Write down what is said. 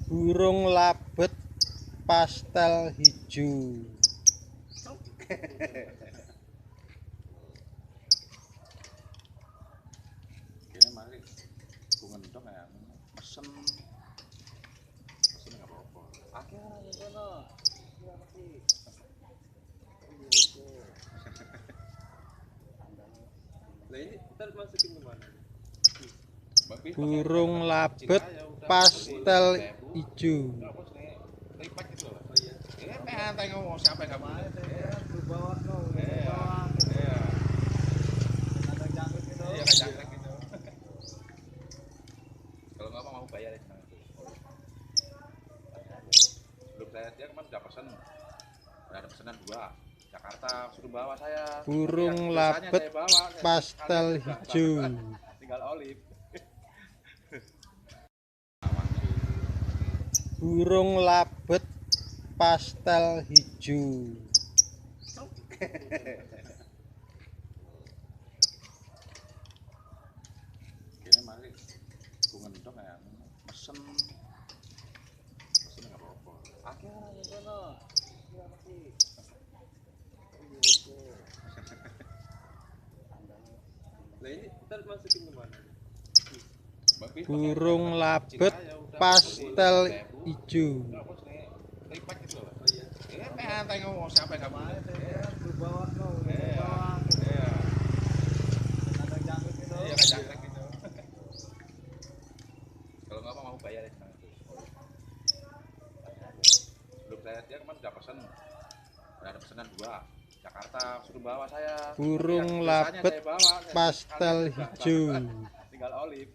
Burung labet pastel hijau. Kene mari bunga ndok ya mesem nggak apa-apa akhirnya yang kono ya mesti lah ini ntar masukin kemana Burung labet pastel hijau. lipat gitu loh. Oh iya. Santai ngomong siapa yang kamu? Bawa no. Iya. Iya. Ada jangkrik gitu. Iya kayak jangkrik gitu. Kalau nggak mau bayar ya senang. Belum saya dia kemarin udah pesen. Ada pesanan 2. Jakarta suruh bawa saya. Burung labet pastel hijau. Tinggal olive. Burung labet pastel hijau. Kene mari bunga ndok ya mesem nggak apa-apa akhirnya yang kono ya mesti lah ini ntar masukin kemana Burung labet pastel hijau. lipat gitu loh. Oh iya. Santai ngomong siapa yang kamu? Bawa no. Iya. Iya. Ada jangkrik gitu. Iya kayak jangkrik gitu. Kalau nggak mau bayar ya senang. Belum saya dia kemarin udah pesen. Ada pesanan 2. Jakarta suruh bawa saya. Burung labet pastel hijau. Tinggal olive.